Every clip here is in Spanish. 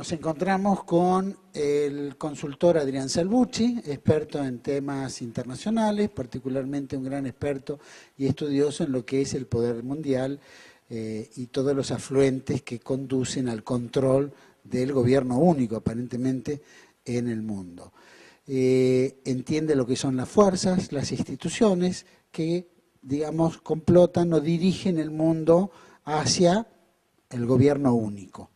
Nos encontramos con el consultor Adrián Salvucci, experto en temas internacionales, particularmente un gran experto y estudioso en lo que es el poder mundial y todos los afluentes que conducen al control del gobierno único, aparentemente, en el mundo. Entiende lo que son las fuerzas, las instituciones que, digamos, complotan o dirigen el mundo hacia el gobierno único.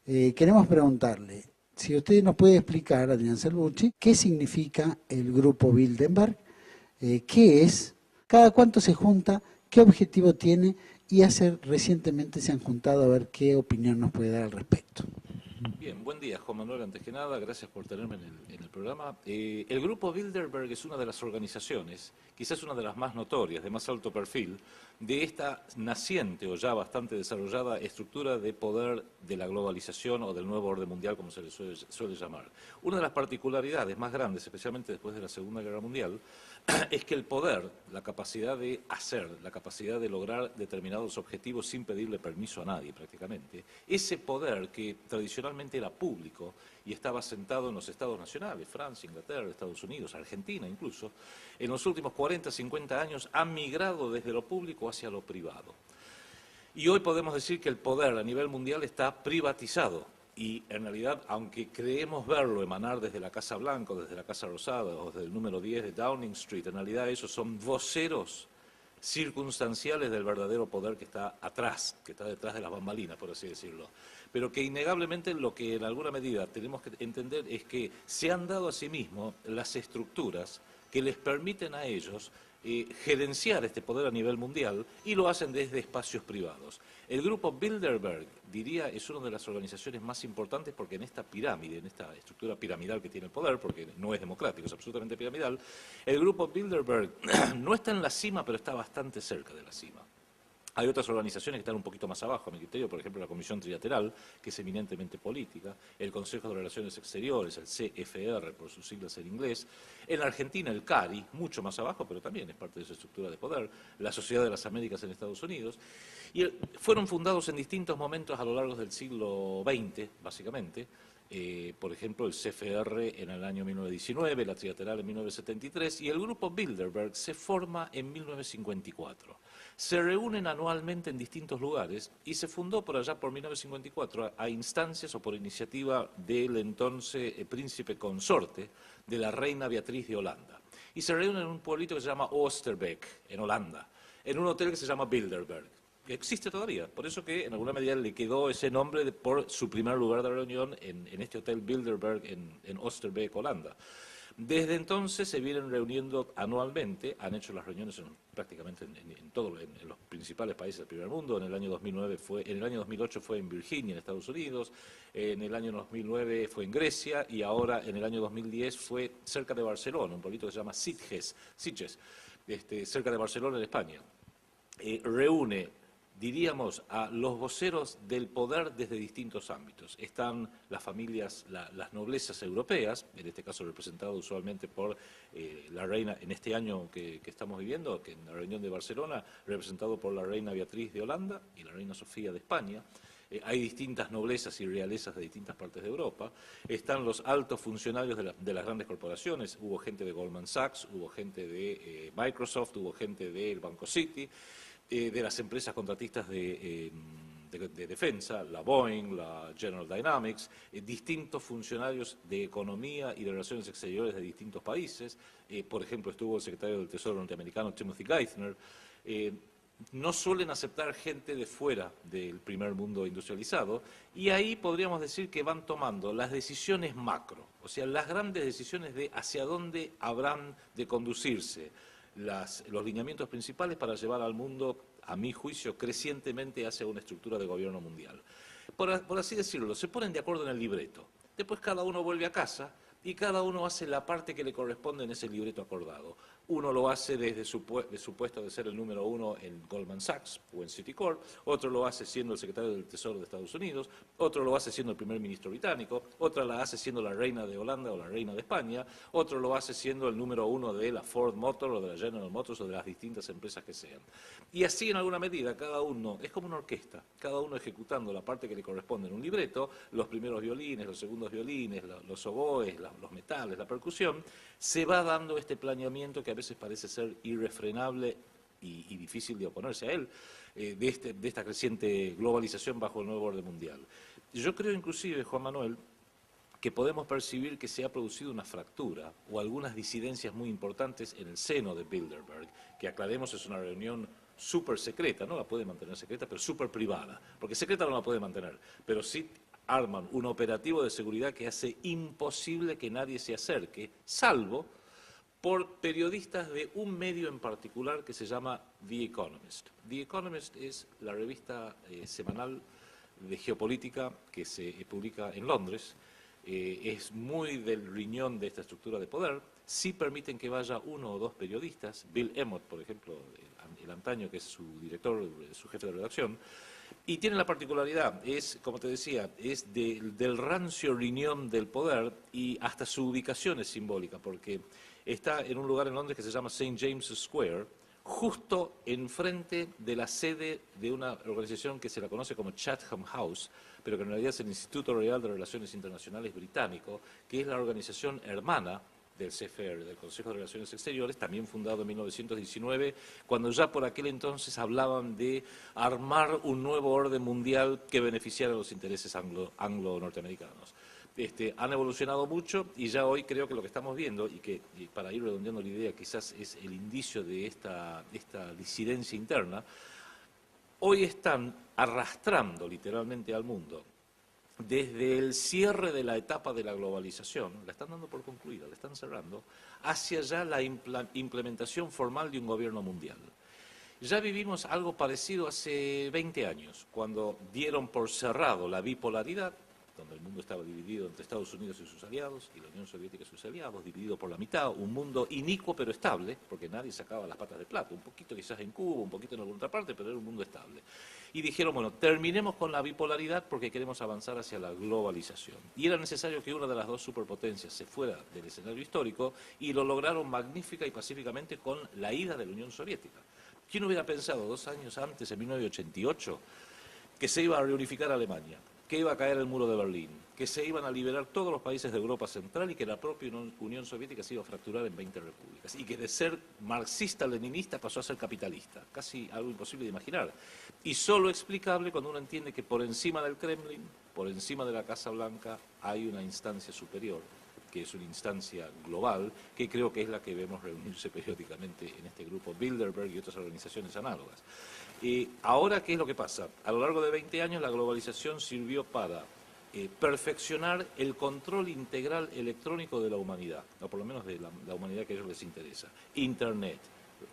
Queremos preguntarle, si usted nos puede explicar, Adrián Salvucci, qué significa el Grupo Bilderberg, qué es, cada cuánto se junta, qué objetivo tiene y recientemente se han juntado a ver qué opinión nos puede dar al respecto. Bien, buen día, Juan Manuel. Antes que nada, gracias por tenerme en el programa. El Grupo Bilderberg es una de las organizaciones, quizás una de las más notorias, de más alto perfil, de esta naciente o ya bastante desarrollada estructura de poder de la globalización o del nuevo orden mundial, como se le suele llamar. Una de las particularidades más grandes, especialmente después de la Segunda Guerra Mundial, es que el poder, la capacidad de hacer, la capacidad de lograr determinados objetivos sin pedirle permiso a nadie prácticamente, ese poder que tradicionalmente era público y estaba sentado en los estados nacionales, Francia, Inglaterra, Estados Unidos, Argentina incluso, en los últimos 40, 50 años ha migrado desde lo público hacia lo privado. Y hoy podemos decir que el poder a nivel mundial está privatizado. Y en realidad, aunque creemos verlo emanar desde la Casa Blanca, desde la Casa Rosada o desde el número 10 de Downing Street, en realidad esos son voceros circunstanciales del verdadero poder que está atrás, que está detrás de las bambalinas, por así decirlo. Pero que innegablemente lo que en alguna medida tenemos que entender es que se han dado a sí mismos las estructuras que les permiten a ellos gerenciar este poder a nivel mundial y lo hacen desde espacios privados. El grupo Bilderberg, diría, es una de las organizaciones más importantes porque en esta pirámide, en esta estructura piramidal que tiene el poder, porque no es democrático, es absolutamente piramidal, el grupo Bilderberg no está en la cima, pero está bastante cerca de la cima. Hay otras organizaciones que están un poquito más abajo, a mi criterio, por ejemplo la Comisión Trilateral, que es eminentemente política, el Consejo de Relaciones Exteriores, el CFR, por sus siglas en inglés, en Argentina el CARI, mucho más abajo, pero también es parte de su estructura de poder, la Sociedad de las Américas en Estados Unidos, y fueron fundados en distintos momentos a lo largo del siglo XX, básicamente. Por ejemplo, el CFR en el año 1919, la Trilateral en 1973 y el grupo Bilderberg se forma en 1954. Se reúnen anualmente en distintos lugares y se fundó por allá por 1954 a instancias o por iniciativa del entonces príncipe consorte de la reina Beatriz de Holanda. Y se reúnen en un pueblito que se llama Oosterbeek, en Holanda, en un hotel que se llama Bilderberg, que existe todavía, por eso que en alguna medida le quedó ese nombre por su primer lugar de reunión en este hotel Bilderberg en Oosterbeek, Holanda. Desde entonces se vienen reuniendo anualmente, han hecho las reuniones prácticamente en los principales países del primer mundo. En el año 2008 fue en Virginia, en Estados Unidos, en el año 2009 fue en Grecia y ahora en el año 2010 fue cerca de Barcelona, un pueblito que se llama Sitges, cerca de Barcelona, en España. Reúne, diríamos, a los voceros del poder desde distintos ámbitos. Están las familias, las noblezas europeas, en este caso representado usualmente por la reina, en este año que estamos viviendo, que en la reunión de Barcelona, representado por la reina Beatriz de Holanda y la reina Sofía de España. Hay distintas noblezas y realezas de distintas partes de Europa. Están los altos funcionarios de las grandes corporaciones. Hubo gente de Goldman Sachs, hubo gente de Microsoft, hubo gente del Banco City, de las empresas contratistas de defensa, la Boeing, la General Dynamics, distintos funcionarios de economía y de relaciones exteriores de distintos países. Por ejemplo, estuvo el secretario del Tesoro norteamericano Timothy Geithner. No suelen aceptar gente de fuera del primer mundo industrializado y ahí podríamos decir que van tomando las decisiones macro, o sea, las grandes decisiones de hacia dónde habrán de conducirse los lineamientos principales para llevar al mundo, a mi juicio, crecientemente hacia una estructura de gobierno mundial. Por así decirlo, se ponen de acuerdo en el libreto. Después cada uno vuelve a casa y cada uno hace la parte que le corresponde en ese libreto acordado. Uno lo hace desde su puesto de ser el número uno en Goldman Sachs o en Citicorp, otro lo hace siendo el secretario del Tesoro de Estados Unidos, otro lo hace siendo el primer ministro británico, otra la hace siendo la reina de Holanda o la reina de España, otro lo hace siendo el número uno de la Ford Motor o de la General Motors o de las distintas empresas que sean. Y así en alguna medida cada uno, es como una orquesta, cada uno ejecutando la parte que le corresponde en un libreto, los primeros violines, los segundos violines, los oboes, los metales, la percusión, se va dando este planeamiento que a veces parece ser irrefrenable y difícil de oponerse a él, de esta creciente globalización bajo el nuevo orden mundial. Yo creo inclusive, Juan Manuel, que podemos percibir que se ha producido una fractura o algunas disidencias muy importantes en el seno de Bilderberg, que aclaremos es una reunión súper secreta, no la puede mantener secreta, pero súper privada, porque secreta no la puede mantener, pero sí arman un operativo de seguridad que hace imposible que nadie se acerque, salvo por periodistas de un medio en particular que se llama The Economist. The Economist es la revista semanal de geopolítica que se publica en Londres, es muy del riñón de esta estructura de poder. Sí permiten que vaya uno o dos periodistas, Bill Emmott, por ejemplo, el antaño que es su director, su jefe de redacción, y tiene la particularidad, es, como te decía, es del rancio riñón del poder y hasta su ubicación es simbólica, porque está en un lugar en Londres que se llama St. James's Square, justo enfrente de la sede de una organización que se la conoce como Chatham House, pero que en realidad es el Instituto Real de Relaciones Internacionales británico, que es la organización hermana del CFR, del Consejo de Relaciones Exteriores, también fundado en 1919, cuando ya por aquel entonces hablaban de armar un nuevo orden mundial que beneficiara a los intereses anglo-norteamericanos. Han evolucionado mucho y ya hoy creo que lo que estamos viendo, y para ir redondeando la idea quizás es el indicio de esta disidencia interna, hoy están arrastrando literalmente al mundo desde el cierre de la etapa de la globalización, la están dando por concluida, la están cerrando, hacia ya la implementación formal de un gobierno mundial. Ya vivimos algo parecido hace 20 años, cuando dieron por cerrado la bipolaridad, donde el mundo estaba dividido entre Estados Unidos y sus aliados, y la Unión Soviética y sus aliados, dividido por la mitad, un mundo inicuo pero estable, porque nadie sacaba las patas de plato, un poquito quizás en Cuba, un poquito en alguna otra parte, pero era un mundo estable. Y dijeron, bueno, terminemos con la bipolaridad porque queremos avanzar hacia la globalización. Y era necesario que una de las dos superpotencias se fuera del escenario histórico, y lo lograron magnífica y pacíficamente con la ida de la Unión Soviética. ¿Quién hubiera pensado 2 años antes, en 1988, que se iba a reunificar Alemania, que iba a caer el muro de Berlín, que se iban a liberar todos los países de Europa Central y que la propia Unión Soviética se iba a fracturar en 20 repúblicas, y que de ser marxista-leninista pasó a ser capitalista? Casi algo imposible de imaginar. Y solo explicable cuando uno entiende que por encima del Kremlin, por encima de la Casa Blanca, hay una instancia superior, que es una instancia global, que creo que es la que vemos reunirse periódicamente en este grupo Bilderberg y otras organizaciones análogas. Ahora, ¿qué es lo que pasa? A lo largo de 20 años la globalización sirvió para perfeccionar el control integral electrónico de la humanidad, o por lo menos de la humanidad que a ellos les interesa. Internet,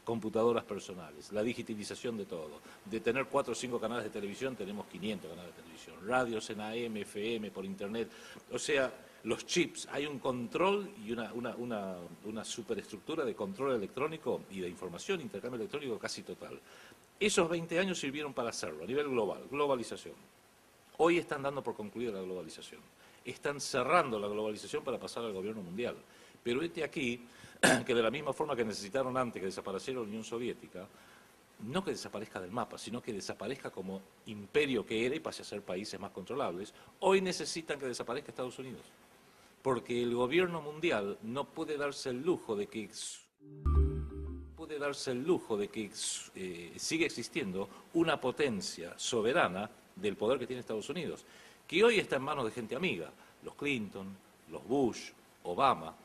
computadoras personales, la digitalización de todo. De tener 4 o 5 canales de televisión, tenemos 500 canales de televisión. Radios en AM, FM, por Internet. O sea, los chips, hay un control y una superestructura de control electrónico y de información, intercambio electrónico casi total. Esos 20 años sirvieron para hacerlo a nivel global, globalización. Hoy están dando por concluida la globalización. Están cerrando la globalización para pasar al gobierno mundial. Pero aquí que de la misma forma que necesitaron antes que desapareciera la Unión Soviética, no que desaparezca del mapa, sino que desaparezca como imperio que era y pase a ser países más controlables, hoy necesitan que desaparezca Estados Unidos. Porque el gobierno mundial no puede darse el lujo de que siga existiendo una potencia soberana del poder que tiene Estados Unidos, que hoy está en manos de gente amiga, los Clinton, los Bush, Obama.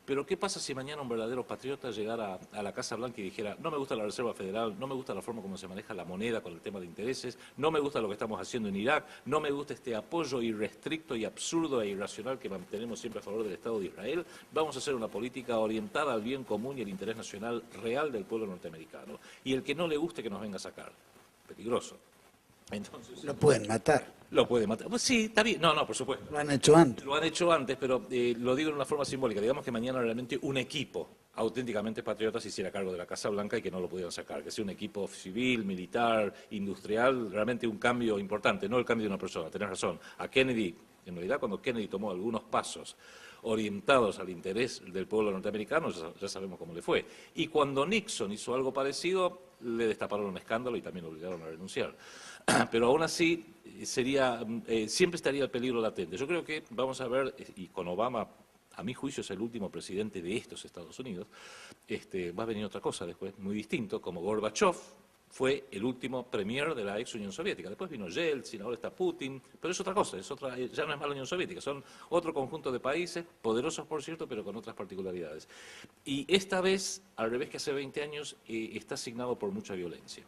Pero ¿qué pasa si mañana un verdadero patriota llegara a la Casa Blanca y dijera, no me gusta la Reserva Federal, no me gusta la forma como se maneja la moneda con el tema de intereses, no me gusta lo que estamos haciendo en Irak, no me gusta este apoyo irrestricto y absurdo e irracional que mantenemos siempre a favor del Estado de Israel, vamos a hacer una política orientada al bien común y al interés nacional real del pueblo norteamericano? Y el que no le guste que nos venga a sacar. Peligroso. Entonces, Lo pueden matar. lo puede matar. Pues sí, está bien. No, no, por supuesto. Lo han hecho antes. Lo han hecho antes, pero lo digo de una forma simbólica. Digamos que mañana realmente un equipo auténticamente patriota se hiciera cargo de la Casa Blanca y que no lo pudieran sacar. Que sea un equipo civil, militar, industrial, realmente un cambio importante, no el cambio de una persona. Tenés razón. A Kennedy, en realidad cuando Kennedy tomó algunos pasos orientados al interés del pueblo norteamericano, ya sabemos cómo le fue. Y cuando Nixon hizo algo parecido, le destaparon un escándalo y también lo obligaron a renunciar. Pero aún así siempre estaría el peligro latente. Yo creo que vamos a ver, y con Obama, a mi juicio es el último presidente de estos Estados Unidos, va a venir otra cosa después, muy distinto, como Gorbachev fue el último premier de la ex Unión Soviética. Después vino Yeltsin, ahora está Putin, pero es otra cosa, ya no es más la Unión Soviética, son otro conjunto de países, poderosos por cierto, pero con otras particularidades. Y esta vez, al revés que hace 20 años, está asignado por mucha violencia,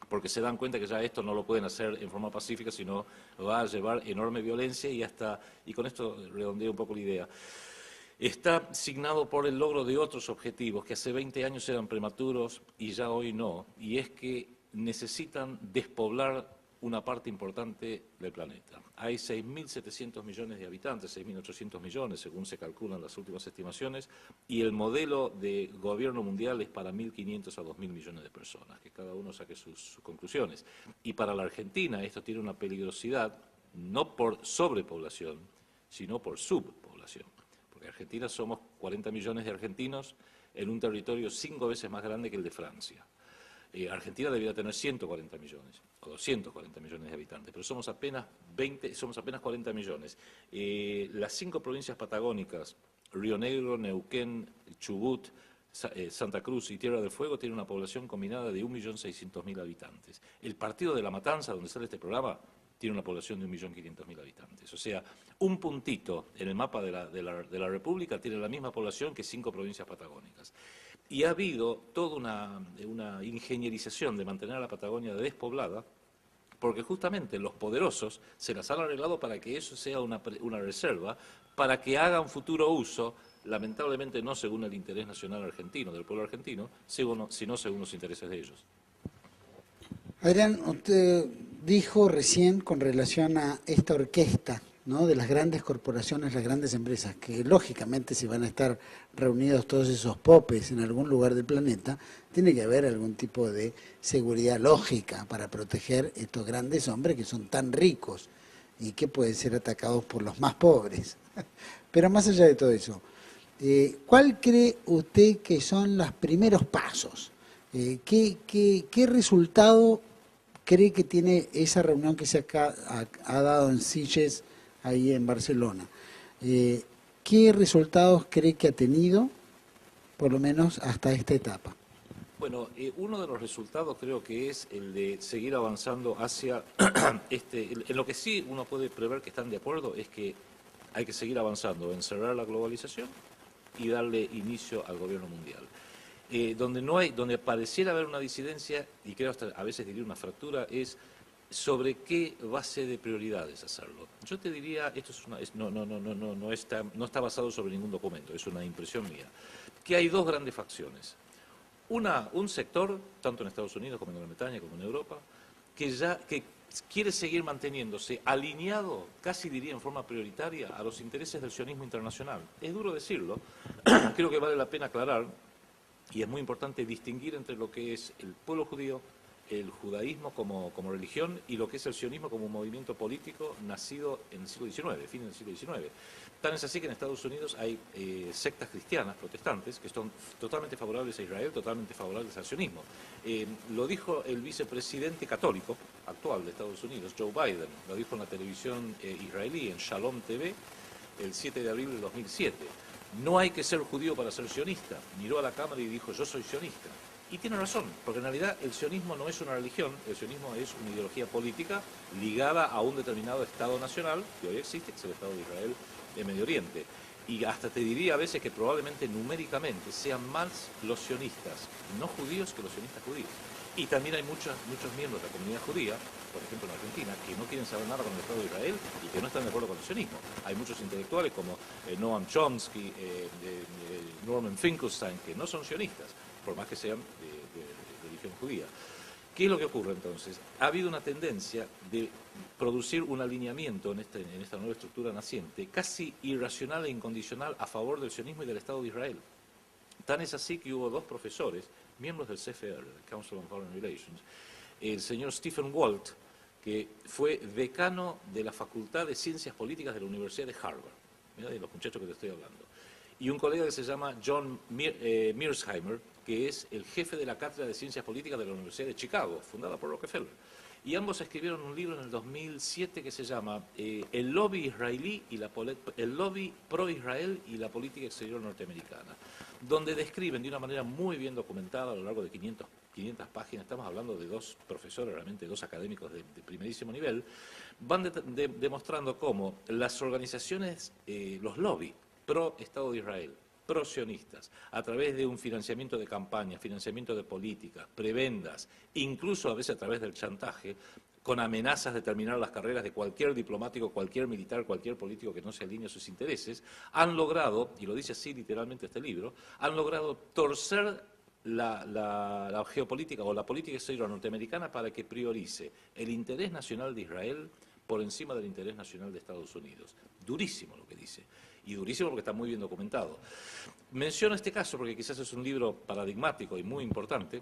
porque se dan cuenta que ya esto no lo pueden hacer en forma pacífica, sino va a llevar enorme violencia y con esto redondeo un poco la idea. Está signado por el logro de otros objetivos que hace 20 años eran prematuros y ya hoy no, y es que necesitan despoblar una parte importante del planeta. Hay 6.700 millones de habitantes, 6.800 millones, según se calculan las últimas estimaciones, y el modelo de gobierno mundial es para 1.500 a 2.000 millones de personas, que cada uno saque sus conclusiones. Y para la Argentina esto tiene una peligrosidad, no por sobrepoblación, sino por subpoblación. Porque en Argentina somos 40 millones de argentinos en un territorio 5 veces más grande que el de Francia. Argentina debería tener 140 millones o 240 millones de habitantes, pero somos apenas 40 millones. Las 5 provincias patagónicas, Río Negro, Neuquén, Chubut, Santa Cruz y Tierra del Fuego, tienen una población combinada de 1.600.000 habitantes. El partido de La Matanza, donde sale este programa, tiene una población de 1.500.000 habitantes. O sea, un puntito en el mapa de la República tiene la misma población que 5 provincias patagónicas. Y ha habido toda una ingenierización de mantener a la Patagonia despoblada, porque justamente los poderosos se las han arreglado para que eso sea una reserva, para que haga un futuro uso, lamentablemente no según el interés nacional argentino, del pueblo argentino, sino según los intereses de ellos. Adrián, usted dijo recién con relación a esta orquesta, ¿no?, de las grandes corporaciones, las grandes empresas, que lógicamente si van a estar reunidos todos esos popes en algún lugar del planeta, tiene que haber algún tipo de seguridad lógica para proteger estos grandes hombres que son tan ricos y que pueden ser atacados por los más pobres. Pero más allá de todo eso, ¿cuál cree usted que son los primeros pasos? ¿Qué resultado cree que tiene esa reunión que se ha dado en Sitges, ahí en Barcelona? ¿Qué resultados cree que ha tenido, por lo menos hasta esta etapa? Bueno, uno de los resultados creo que es el de seguir avanzando hacia en lo que sí uno puede prever que están de acuerdo es que hay que seguir avanzando en cerrar la globalización y darle inicio al gobierno mundial. Donde pareciera haber una disidencia, y creo hasta a veces diría una fractura, es sobre qué base de prioridades hacerlo. Yo te diría, esto no está basado sobre ningún documento, es una impresión mía, que hay 2 grandes facciones. Un sector, tanto en Estados Unidos como en Gran Bretaña, como en Europa, que quiere seguir manteniéndose alineado, casi diría en forma prioritaria, a los intereses del sionismo internacional. Es duro decirlo, creo que vale la pena aclarar, y es muy importante distinguir entre lo que es el pueblo judío, el judaísmo como religión, y lo que es el sionismo como un movimiento político nacido en el siglo XIX, fin del siglo XIX. Tan es así que en Estados Unidos hay sectas cristianas, protestantes, que son totalmente favorables a Israel, totalmente favorables al sionismo. Lo dijo el vicepresidente católico actual de Estados Unidos, Joe Biden, lo dijo en la televisión israelí, en Shalom TV, el 7 de abril de 2007. No hay que ser judío para ser sionista. Miró a la cámara y dijo, yo soy sionista. Y tiene razón, porque en realidad el sionismo no es una religión, el sionismo es una ideología política ligada a un determinado Estado nacional, que hoy existe, que es el Estado de Israel en Medio Oriente. Y hasta te diría a veces que probablemente numéricamente sean más los sionistas no judíos que los sionistas judíos. Y también hay muchos miembros de la comunidad judía, por ejemplo en Argentina, que no quieren saber nada con el Estado de Israel y que no están de acuerdo con el sionismo. Hay muchos intelectuales como Noam Chomsky, Norman Finkelstein, que no son sionistas, por más que sean de religión judía. ¿Qué es lo que ocurre entonces? Ha habido una tendencia de producir un alineamiento en esta nueva estructura naciente casi irracional e incondicional a favor del sionismo y del Estado de Israel. Tan es así que hubo dos profesores, miembros del CFR, el Council on Foreign Relations, el señor Stephen Walt, que fue decano de la Facultad de Ciencias Políticas de la Universidad de Harvard, mira, de los muchachos que te estoy hablando, y un colega que se llama John Mearsheimer, que es el jefe de la Cátedra de Ciencias Políticas de la Universidad de Chicago, fundada por Rockefeller. Y ambos escribieron un libro en el 2007 que se llama El lobby israelí y el lobby pro-Israel y la política exterior norteamericana, donde describen de una manera muy bien documentada a lo largo de 500 páginas, estamos hablando de dos profesores, realmente dos académicos de primerísimo nivel, van demostrando cómo las organizaciones, los lobbies pro-Estado de Israel, pro-sionistas, a través de un financiamiento de campaña, financiamiento de políticas, prebendas, incluso a veces a través del chantaje, con amenazas de terminar las carreras de cualquier diplomático, cualquier militar, cualquier político que no se alinee a sus intereses, han logrado, y lo dice así literalmente este libro, han logrado torcer la geopolítica o la política exterior norteamericana para que priorice el interés nacional de Israel por encima del interés nacional de Estados Unidos. Durísimo lo que dice. Y durísimo porque está muy bien documentado. Menciono este caso porque quizás es un libro paradigmático y muy importante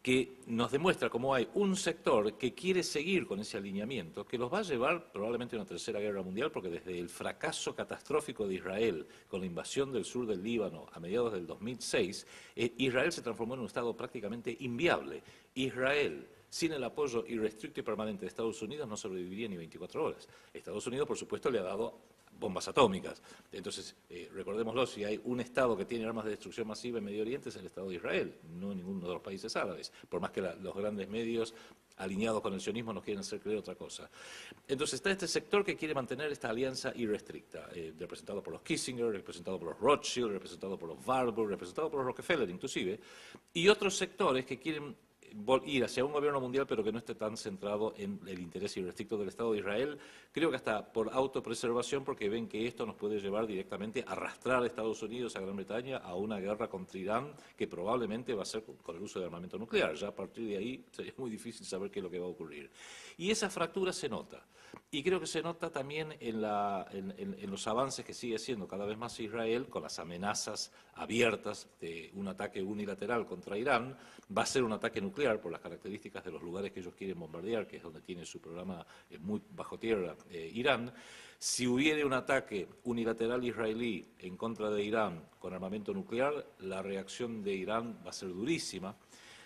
que nos demuestra cómo hay un sector que quiere seguir con ese alineamiento, que los va a llevar probablemente a una tercera guerra mundial, porque desde el fracaso catastrófico de Israel con la invasión del sur del Líbano a mediados del 2006, Israel se transformó en un estado prácticamente inviable. Israel, sin el apoyo irrestricto y permanente de Estados Unidos, no sobreviviría ni 24 horas. Estados Unidos, por supuesto, le ha dado bombas atómicas. Entonces, recordémoslo, si hay un Estado que tiene armas de destrucción masiva en Medio Oriente es el Estado de Israel, no ninguno de los países árabes, por más que los grandes medios alineados con el sionismo nos quieren hacer creer otra cosa. Entonces está este sector que quiere mantener esta alianza irrestricta, representado por los Kissinger, representado por los Rothschild, representado por los Warburg, representado por los Rockefeller inclusive, y otros sectores que quieren ir hacia un gobierno mundial pero que no esté tan centrado en el interés irrestricto del Estado de Israel, creo que hasta por autopreservación, porque ven que esto nos puede llevar directamente a arrastrar a Estados Unidos, a Gran Bretaña, a una guerra contra Irán que probablemente va a ser con el uso de armamento nuclear. Ya a partir de ahí sería muy difícil saber qué es lo que va a ocurrir. Y esa fractura se nota. Y creo que se nota también en los avances que sigue haciendo cada vez más Israel con las amenazas abiertas de un ataque unilateral contra Irán. Va a ser un ataque nuclear por las características de los lugares que ellos quieren bombardear, que es donde tiene su programa muy bajo tierra Irán. Si hubiera un ataque unilateral israelí en contra de Irán con armamento nuclear, la reacción de Irán va a ser durísima.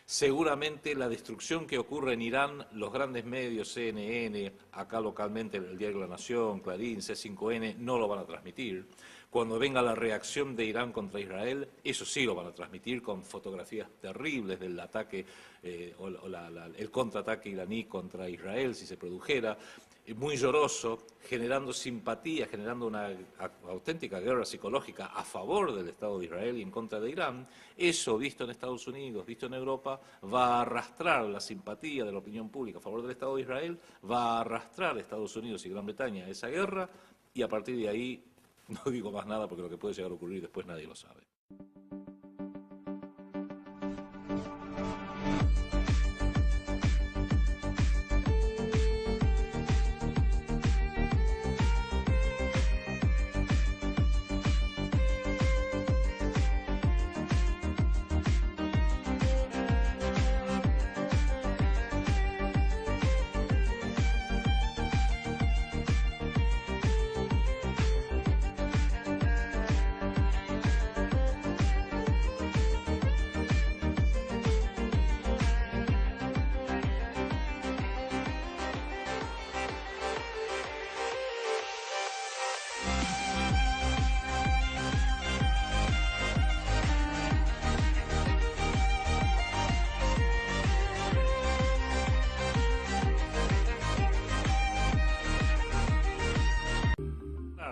Seguramente la destrucción que ocurre en Irán, los grandes medios, CNN, acá localmente el Diario de la Nación, Clarín, C5N, no lo van a transmitir. Cuando venga la reacción de Irán contra Israel, eso sí lo van a transmitir con fotografías terribles del ataque el contraataque iraní contra Israel, si se produjera, muy lloroso, generando simpatía, generando una auténtica guerra psicológica a favor del Estado de Israel y en contra de Irán. Eso, visto en Estados Unidos, visto en Europa, va a arrastrar la simpatía de la opinión pública a favor del Estado de Israel, va a arrastrar a Estados Unidos y Gran Bretaña a esa guerra, y a partir de ahí no digo más nada porque lo que puede llegar a ocurrir después nadie lo sabe.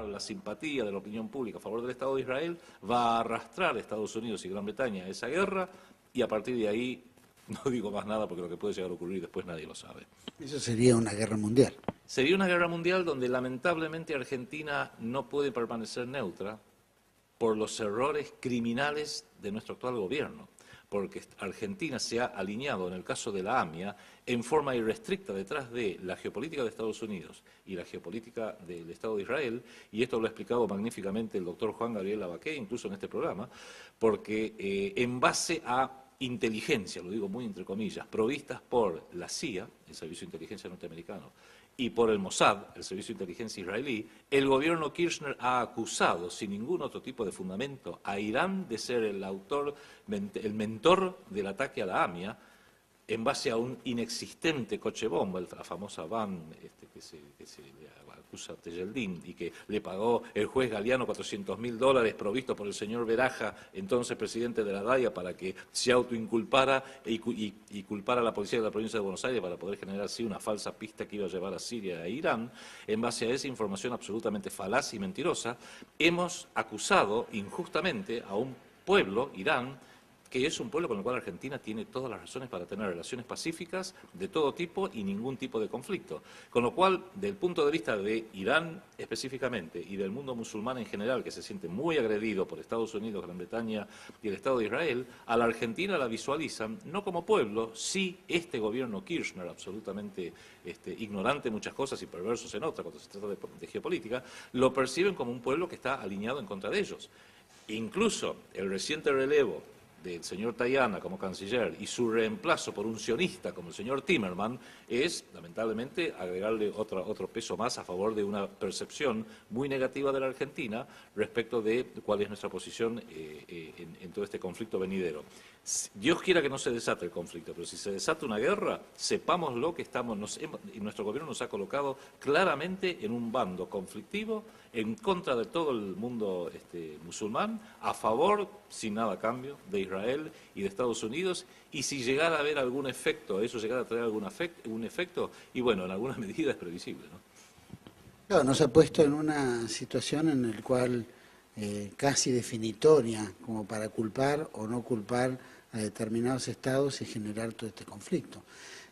La simpatía de la opinión pública a favor del Estado de Israel va a arrastrar a Estados Unidos y Gran Bretaña a esa guerra, y a partir de ahí no digo más nada porque lo que puede llegar a ocurrir después nadie lo sabe. Eso sería una guerra mundial. Sería una guerra mundial donde lamentablemente Argentina no puede permanecer neutra por los errores criminales de nuestro actual gobierno. porque Argentina se ha alineado en el caso de la AMIA en forma irrestricta detrás de la geopolítica de Estados Unidos y la geopolítica del Estado de Israel, y esto lo ha explicado magníficamente el doctor Juan Gabriel Abaqué, incluso en este programa, porque en base a inteligencia, lo digo muy entre comillas, provistas por la CIA, el Servicio de Inteligencia Norteamericano, y por el Mossad, el Servicio de Inteligencia israelí, el gobierno Kirchner ha acusado, sin ningún otro tipo de fundamento, a Irán de ser el autor, el mentor del ataque a la AMIA, en base a un inexistente coche bomba, la famosa van que se le acusa a Tejeldín y que le pagó el juez Galeano $400.000 provisto por el señor Beraja, entonces presidente de la DAIA, para que se autoinculpara y culpara a la policía de la provincia de Buenos Aires para poder generar así una falsa pista que iba a llevar a Siria e Irán. En base a esa información absolutamente falaz y mentirosa, hemos acusado injustamente a un pueblo, Irán, que es un pueblo con el cual Argentina tiene todas las razones para tener relaciones pacíficas de todo tipo y ningún tipo de conflicto. Con lo cual, del punto de vista de Irán específicamente y del mundo musulmán en general, que se siente muy agredido por Estados Unidos, Gran Bretaña y el Estado de Israel, a la Argentina la visualizan no como pueblo, sí este gobierno Kirchner, absolutamente ignorante en muchas cosas y perversos en otras, cuando se trata de geopolítica, lo perciben como un pueblo que está alineado en contra de ellos. Incluso el reciente relevo del señor Tajani como canciller y su reemplazo por un sionista como el señor Timerman es, lamentablemente, agregarle otro peso más a favor de una percepción muy negativa de la Argentina respecto de cuál es nuestra posición en todo este conflicto venidero. Dios quiera que no se desate el conflicto, pero si se desata una guerra, sepámoslo que y nuestro gobierno nos ha colocado claramente en un bando conflictivo en contra de todo el mundo musulmán, a favor, sin nada a cambio, de Israel y de Estados Unidos, y si llegara a haber algún efecto, eso llegara a traer un efecto, y bueno, en alguna medida es previsible, ¿no? Claro, nos ha puesto en una situación en la cual casi definitoria, como para culpar o no culpar a determinados estados y generar todo este conflicto.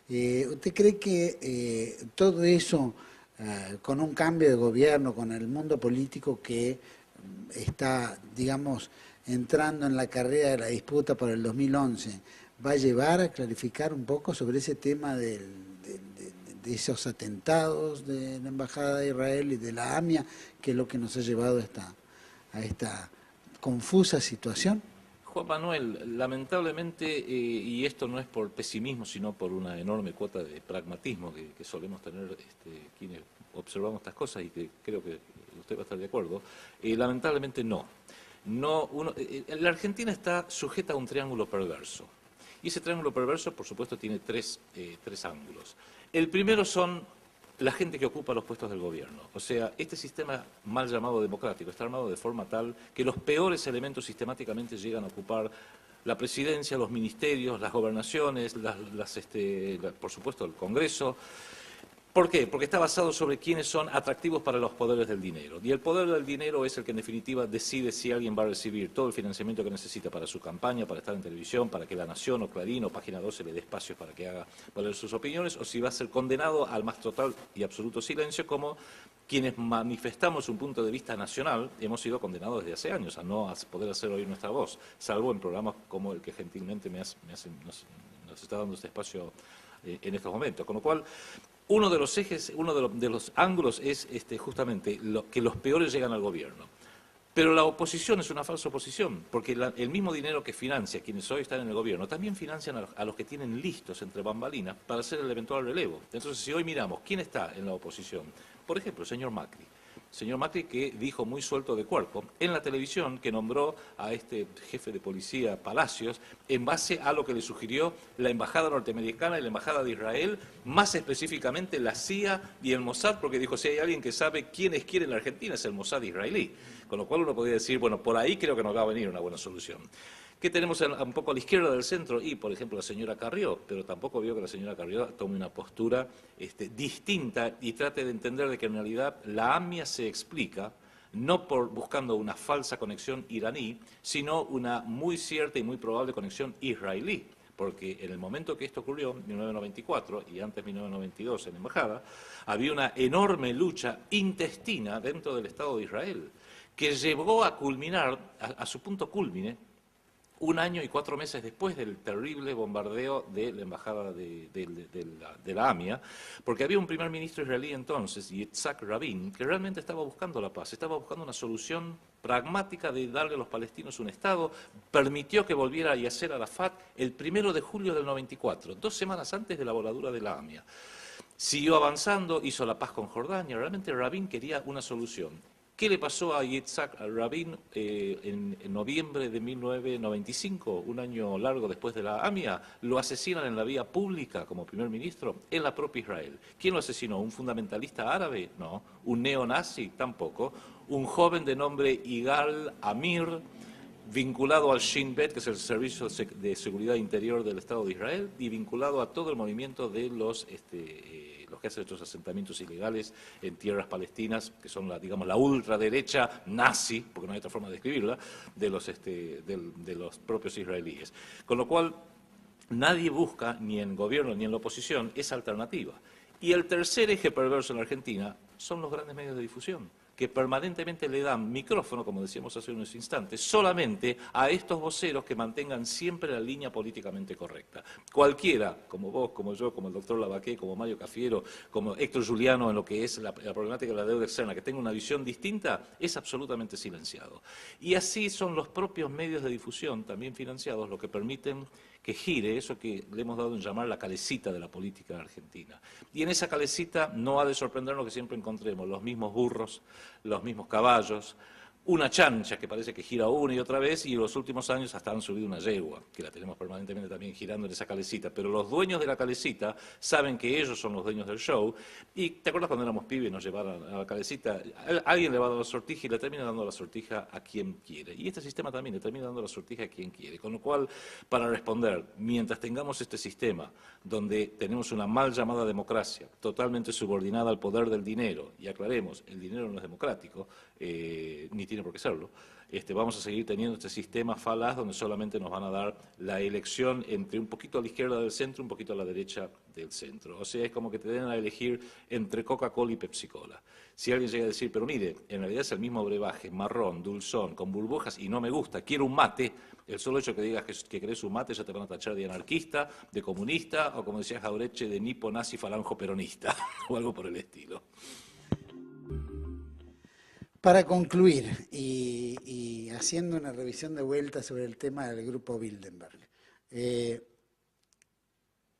¿Usted cree que todo eso, con un cambio de gobierno, con el mundo político que está, digamos, entrando en la carrera de la disputa por el 2011, va a llevar a clarificar un poco sobre ese tema de esos atentados de la Embajada de Israel y de la AMIA, que es lo que nos ha llevado a esta confusa situación? Juan Manuel, lamentablemente, y esto no es por pesimismo, sino por una enorme cuota de pragmatismo que solemos tener quienes observamos estas cosas, y que creo que usted va a estar de acuerdo, lamentablemente no. La Argentina está sujeta a un triángulo perverso. Y ese triángulo perverso, por supuesto, tiene tres ángulos. El primero son la gente que ocupa los puestos del gobierno. O sea, este sistema mal llamado democrático está armado de forma tal que los peores elementos sistemáticamente llegan a ocupar la presidencia, los ministerios, las gobernaciones, por supuesto el Congreso. ¿Por qué? Porque está basado sobre quiénes son atractivos para los poderes del dinero. Y el poder del dinero es el que en definitiva decide si alguien va a recibir todo el financiamiento que necesita para su campaña, para estar en televisión, para que La Nación o Clarín o Página 12 le dé espacio para que haga valer sus opiniones, o si va a ser condenado al más total y absoluto silencio, como quienes manifestamos un punto de vista nacional hemos sido condenados desde hace años a no poder hacer oír nuestra voz, salvo en programas como el que gentilmente nos está dando este espacio en estos momentos. Con lo cual, uno de los ejes, uno de los ángulos es justamente que los peores llegan al gobierno. Pero la oposición es una falsa oposición, porque el mismo dinero que financia quienes hoy están en el gobierno, también financian a los que tienen listos entre bambalinas para hacer el eventual relevo. Entonces, si hoy miramos quién está en la oposición, por ejemplo, el señor Macri. Señor Macri, que dijo muy suelto de cuerpo en la televisión que nombró a este jefe de policía Palacios en base a lo que le sugirió la embajada norteamericana y la embajada de Israel, más específicamente la CIA y el Mossad, porque dijo, si hay alguien que sabe quiénes quieren la Argentina es el Mossad israelí. Con lo cual uno podría decir, bueno, por ahí creo que nos va a venir una buena solución. ¿Qué tenemos un poco a la izquierda del centro? Y, por ejemplo, la señora Carrió, pero tampoco veo que la señora Carrió tome una postura distinta y trate de entender de que en realidad la AMIA se explica no buscando una falsa conexión iraní, sino una muy cierta y muy probable conexión israelí. Porque en el momento que esto ocurrió, en 1994 y antes 1992 en la embajada, había una enorme lucha intestina dentro del Estado de Israel, que llegó a culminar, a su punto cúlmine, un año y 4 meses después del terrible bombardeo de la embajada de la AMIA, porque había un primer ministro israelí entonces, Yitzhak Rabin, que realmente estaba buscando la paz, estaba buscando una solución pragmática de darle a los palestinos un Estado, permitió que volviera a Yasser Arafat el 1 de julio del 94, 2 semanas antes de la voladura de la AMIA. Siguió avanzando, hizo la paz con Jordania, realmente Rabin quería una solución. ¿Qué le pasó a Yitzhak Rabin en noviembre de 1995, un año largo después de la AMIA? Lo asesinan en la vía pública como primer ministro en la propia Israel. ¿Quién lo asesinó? ¿Un fundamentalista árabe? No. ¿Un neonazi? Tampoco. Un joven de nombre Igal Amir, vinculado al Shin Bet, que es el Servicio de Seguridad Interior del Estado de Israel, y vinculado a todo el movimiento de los que hacen estos asentamientos ilegales en tierras palestinas, que son digamos, la ultraderecha nazi, porque no hay otra forma de describirla, de los propios israelíes. Con lo cual, nadie busca, ni en gobierno ni en la oposición, esa alternativa. Y el tercer eje perverso en la Argentina son los grandes medios de difusión, que permanentemente le dan micrófono, como decíamos hace unos instantes, solamente a estos voceros que mantengan siempre la línea políticamente correcta. Cualquiera, como vos, como yo, como el doctor Lavaqué, como Mario Cafiero, como Héctor Juliano en lo que es la problemática de la deuda externa, que tenga una visión distinta, es absolutamente silenciado. Y así son los propios medios de difusión, también financiados, lo que permiten que gire eso que le hemos dado en llamar la calecita de la política argentina. Y en esa calecita no ha de sorprendernos que siempre encontremos los mismos burros, los mismos caballos, una chancha que parece que gira una y otra vez, y en los últimos años hasta han subido una yegua, que la tenemos permanentemente también girando en esa calecita. Pero los dueños de la calecita saben que ellos son los dueños del show, y ¿te acuerdas cuando éramos pibes y nos llevaban a la calecita? Alguien le va a dar la sortija y le termina dando la sortija a quien quiere. Y este sistema también le termina dando la sortija a quien quiere. Con lo cual, para responder, mientras tengamos este sistema donde tenemos una mal llamada democracia, totalmente subordinada al poder del dinero, y aclaremos, el dinero no es democrático, ni tiene por qué serlo, vamos a seguir teniendo este sistema falaz donde solamente nos van a dar la elección entre un poquito a la izquierda del centro, un poquito a la derecha del centro. O sea, es como que te den a elegir entre Coca-Cola y Pepsi-Cola. Si alguien llega a decir, pero mire, en realidad es el mismo brebaje, marrón, dulzón, con burbujas y no me gusta, quiero un mate, el solo hecho que digas que querés un mate ya te van a tachar de anarquista, de comunista o, como decía Jauretche, de nipo nazi falango peronista o algo por el estilo. Para concluir, y haciendo una revisión de vuelta sobre el tema del grupo Bilderberg,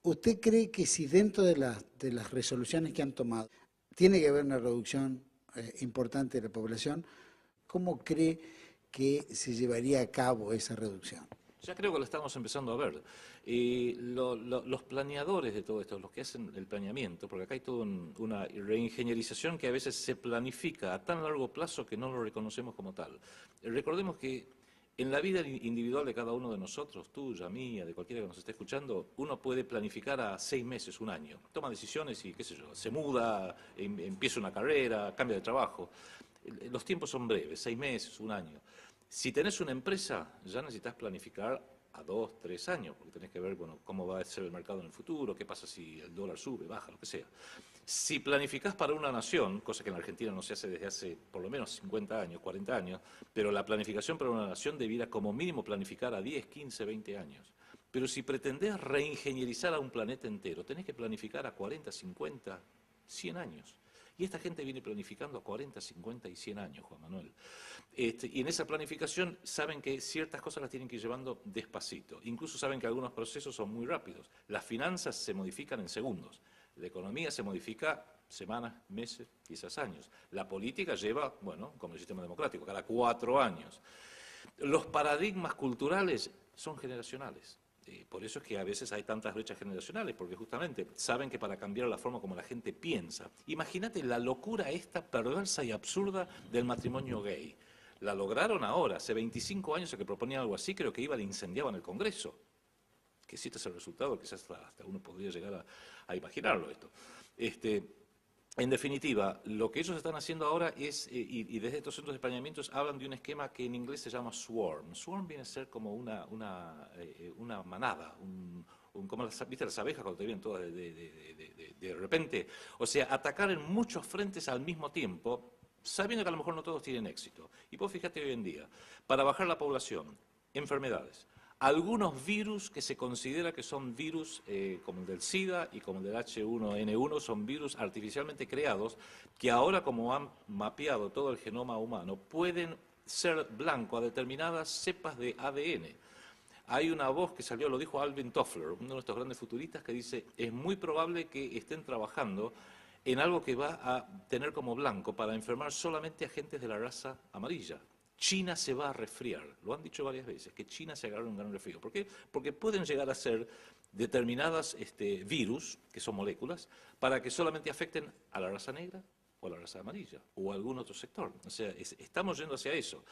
¿usted cree que si dentro de las resoluciones que han tomado tiene que haber una reducción importante de la población, cómo cree que se llevaría a cabo esa reducción? Ya creo que lo estamos empezando a ver. Los planeadores de todo esto, los que hacen el planeamiento, porque acá hay toda una reingenierización que a veces se planifica a tan largo plazo que no lo reconocemos como tal. Recordemos que en la vida individual de cada uno de nosotros, tuya, mía, de cualquiera que nos esté escuchando, uno puede planificar a 6 meses, un año. Toma decisiones y, qué sé yo, se muda, empieza una carrera, cambia de trabajo. Los tiempos son breves, 6 meses, un año. Si tenés una empresa, ya necesitas planificar a 2, 3 años, porque tenés que ver, bueno, cómo va a ser el mercado en el futuro, qué pasa si el dólar sube, baja, lo que sea. Si planificás para una nación, cosa que en Argentina no se hace desde hace por lo menos 50 años, 40 años, pero la planificación para una nación debiera como mínimo planificar a 10, 15, 20 años. Pero si pretendés reingenierizar a un planeta entero, tenés que planificar a 40, 50, 100 años. Y esta gente viene planificando a 40, 50 y 100 años, Juan Manuel. Y en esa planificación saben que ciertas cosas las tienen que ir llevando despacito. Incluso saben que algunos procesos son muy rápidos. Las finanzas se modifican en segundos. La economía se modifica semanas, meses, quizás años. La política lleva, bueno, como el sistema democrático, cada 4 años. Los paradigmas culturales son generacionales. Por eso es que a veces hay tantas brechas generacionales, porque justamente saben que para cambiar la forma como la gente piensa. Imagínate la locura esta perversa y absurda del matrimonio gay. La lograron ahora, hace 25 años que proponían algo así, creo que iban e incendiaban el Congreso. Que si este es el resultado, quizás hasta uno podría llegar a imaginarlo esto. En definitiva, lo que ellos están haciendo ahora es, y desde estos centros de planeamientos hablan de un esquema que en inglés se llama swarm. Swarm viene a ser como una manada, como ¿viste las abejas cuando te vienen todas de repente? O sea, atacar en muchos frentes al mismo tiempo, sabiendo que a lo mejor no todos tienen éxito. Y vos fíjate hoy en día, para bajar la población, enfermedades, Algunos virus que se considera que son virus, como el del SIDA y como el del H1N1, son virus artificialmente creados, que ahora, como han mapeado todo el genoma humano, pueden ser blanco a determinadas cepas de ADN. Hay una voz que salió, lo dijo Alvin Toffler, uno de nuestros grandes futuristas, que dice, es muy probable que estén trabajando en algo que va a tener como blanco para enfermar solamente a gentes de la raza amarilla. China se va a resfriar, lo han dicho varias veces, que China se agarra un gran resfrío. ¿Por qué? Porque pueden llegar a ser determinadas virus, que son moléculas, para que solamente afecten a la raza negra o a la raza amarilla, o a algún otro sector. O sea, estamos yendo hacia eso.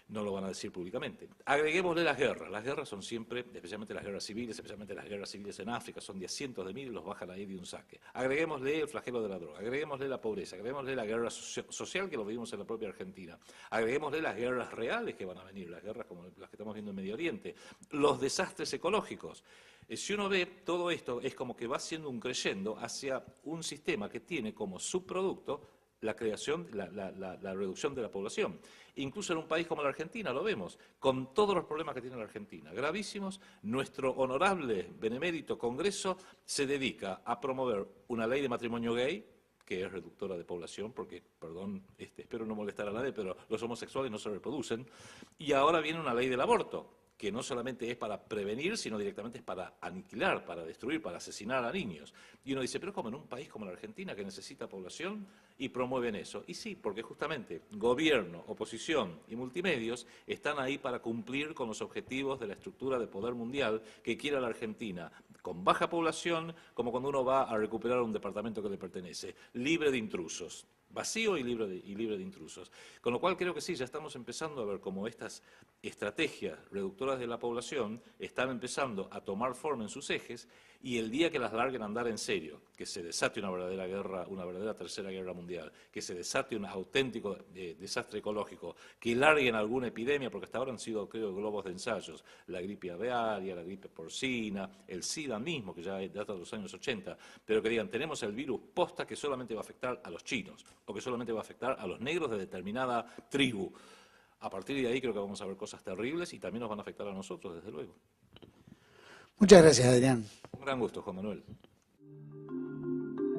No lo van a decir públicamente. Agreguémosle las guerras. Las guerras son siempre, especialmente las guerras civiles, especialmente las guerras civiles en África, son de cientos de miles, los bajan ahí de un saque. Agreguémosle el flagelo de la droga, agreguémosle la pobreza, agreguémosle la guerra social que lo vivimos en la propia Argentina, agreguémosle las guerras reales que van a venir, las guerras como las que estamos viendo en Medio Oriente, los desastres ecológicos. Si uno ve todo esto, es como que va siendo un creyendo hacia un sistema que tiene como subproducto la creación, la reducción de la población. Incluso en un país como la Argentina lo vemos, con todos los problemas que tiene la Argentina, gravísimos, nuestro honorable, benemérito Congreso se dedica a promover una ley de matrimonio gay, que es reductora de población, porque, perdón, espero no molestar a nadie, pero los homosexuales no se reproducen, y ahora viene una ley del aborto, que no solamente es para prevenir, sino directamente es para aniquilar, para destruir, para asesinar a niños. Y uno dice, pero como en un país como la Argentina, que necesita población, y promueven eso. Y sí, porque justamente gobierno, oposición y multimedios están ahí para cumplir con los objetivos de la estructura de poder mundial que quiere la Argentina, con baja población, como cuando uno va a recuperar un departamento que le pertenece, libre de intrusos. Vacío y libre de intrusos. Con lo cual creo que sí, ya estamos empezando a ver cómo estas estrategias reductoras de la población están empezando a tomar forma en sus ejes, y el día que las larguen a andar en serio, que se desate una verdadera guerra, una verdadera tercera guerra mundial, que se desate un auténtico desastre ecológico, que larguen alguna epidemia, porque hasta ahora han sido, creo, globos de ensayos, la gripe aviaria, la gripe porcina, el SIDA mismo, que ya data de los años 80, pero que digan, tenemos el virus posta que solamente va a afectar a los chinos, o que solamente va a afectar a los negros de determinada tribu. A partir de ahí creo que vamos a ver cosas terribles y también nos van a afectar a nosotros, desde luego. Muchas gracias, Adrián. Un gran gusto, Juan Manuel.